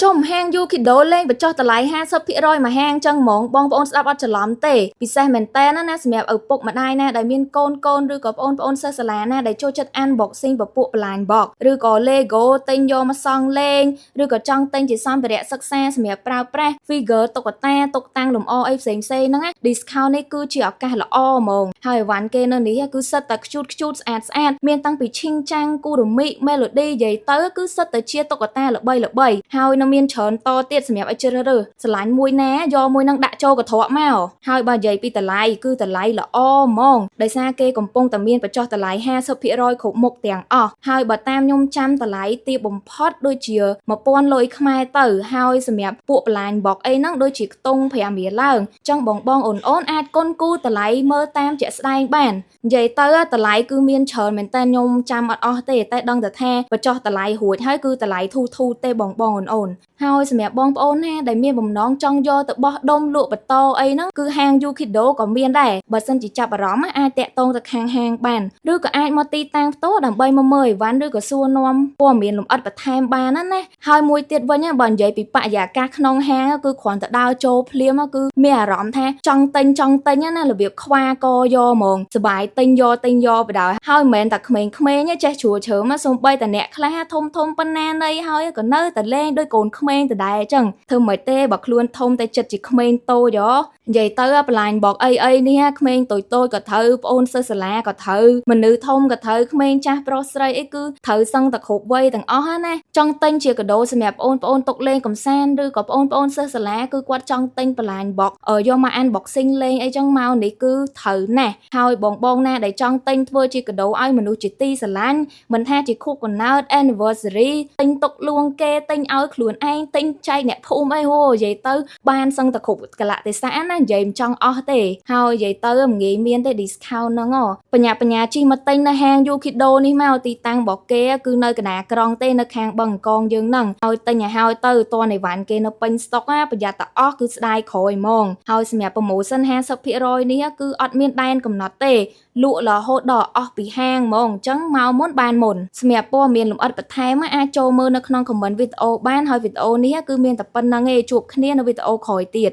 ចុំហាងយូគីដូលេងបញ្ចុះតម្លៃ50%មកហាងចឹងហ្មងបងប្អូនស្ដាប់អត់ច្រឡំទេពិសេសមែនតើណាសម្រាប់ឪពុកម្ដាយណាដែលមានកូនឬក៏បងប្អូនសិស្សសាលាណាដែលចូលចិត្ត unboxing ពពួកបន្លាញបកឬក៏ Lego ទិញយកមកសង់លេងឬក៏ចង់ទិញជាសម្ភារៈសិក្សាសម្រាប់ប្រើប្រាស់ figure តុក្កតាតុកតាំងលម្អអីផ្សេងហ្នឹងណា discount នេះគឺជាឱកាសល្អហ្មងហើយអីវ៉ាន់គេនៅនេះគឺសិតតែខ្ជូតស្អាតមានតាំងពីឈីងចាំងគូរ៉ូមី melody និយាយទៅគឺសិតតែជាតុក្កតាល្បីហើយនៅមានច្រើនតទៀតសម្រាប់ឲ្យជ្រើសរើសស្រឡាញ់មួយណាយកមួយនឹងដាក់ចូលកត្រកមកហើយបើនិយាយពីតម្លៃគឺតម្លៃល្អហ្មងដោយសារគេកំពុងតែមានបញ្ចុះតម្លៃ50%គ្រប់មុខទាំងអស់ហើយបើតាមខ្ញុំចាំតម្លៃទាបបំផុតដូចជា1000លុយខ្មែរទៅហើយសម្រាប់ពួកបន្លាញបុកអីហ្នឹងដូចជាខ្ទង់5រៀលឡើងអញ្ចឹងបងអូនអាចគុនគូតម្លៃមើលតាមជាក់ស្ដែងបាននិយាយទៅតម្លៃគឺមានច្រើនមែនតើខ្ញុំចាំអត់អស់ទេតែដឹងតែថាបញ្ចុះតម្លៃរួចហើយគឺតម្លៃធូរទេបងអូនហើយសម្រាប់បងប្អូនណាដែលមានបំណងចង់យកទៅបោះដុំលក់បន្តអីហ្នឹងគឺហាង Yukido ក៏មានដែរបើសិនជាចាប់អារម្មណ៍អាចតាក់ទងទៅខាងហាងបានឬក៏អាចមកទីតាំងផ្ទាល់ដើម្បីមកមើលអីវ៉ាន់ឬក៏សួរនាំព័ត៌មានលម្អិតបន្ថែមបានណាហើយមួយទៀតវិញបើនិយាយពីបរិយាកាសក្នុងហាងគឺគ្រាន់តែដើរចូលភ្លាមគឺមានអារម្មណ៍ថាចង់ទិញណារបៀបខ្វាកយកហ្មងសបាយទិញយកបដ ហើយមិនមែនតែក្មេងៗចេះជ្រួលជ្រើមសូម្បីតែអ្នកខ្លះធំប៉ុណ្ណាណីហើយក៏នៅតែលេងដោយកូនក្មេងដដែលអញ្ចឹងធ្វើមិនទេបើខ្លួនធំតែចិត្តជាក្មេងតូចនិយាយទៅបន្លាញបកអីនេះក្មេងតូចក៏ត្រូវប្អូនសិស្សសាលាក៏ត្រូវមនុស្សធំក៏ត្រូវក្មេងចាស់ប្រុសស្រីអីគឺត្រូវសឹងតែគ្រប់វ័យទាំងអស់ណាចង់ទិញជាកាដូសម្រាប់បងប្អូនទុកលេងកំសាន្តឬក៏បងប្អូនសិស្សសាលាគឺគាត់ចង់ទិញបន្លាញបកយកមក unboxing លេងអីចឹងមកនេះគឺត្រូវណាស់ហើយបងណាដែលចង់ទិញធ្វើជាកាដូឲ្យមនុស្សជាទីស្រឡាញ់មិនថាជាខួបកំណើត anniversary ទិញទុកលួងគេទិញឲ្យខ្លួនឯងទិញចែកអ្នកភូមិអីហូនិយាយទៅបានសឹងតែគ្រប់កលៈទេសៈណានិយាយមិនចង់អស់ទេហើយនិយាយទៅមិនងាយមានទេ discount ហ្នឹងបញ្ញាជីមកទិញនៅហាង Yukido នេះមកទីតាំងរបស់គេគឺនៅកណ្ដាលក្រុងទេនៅខាងបឹងកងយើងហ្នឹងហើយទិញឲ្យហើយទៅតនអីវ៉ាន់គេនៅពេញ stock ប្រយ័ត្នតែអស់គឺស្ដាយក្រោយហ្មងហើយសម្រាប់ promotion 50% នេះគឺអត់មានដែនកំណត់ទេលក់រហូតដល់អស់ពីហាងហ្មងអញ្ចឹងមកមុនបានមុនសម្រាប់ព័ត៌មានលម្អិតបន្ថែមអាចចូលមើលនៅក្នុង comment វីដេអូបានហើយវីដេអូនេះគឺមានតែប៉ុណ្្នឹងឯងជួបគ្នានៅវីដេអូក្រោយទៀត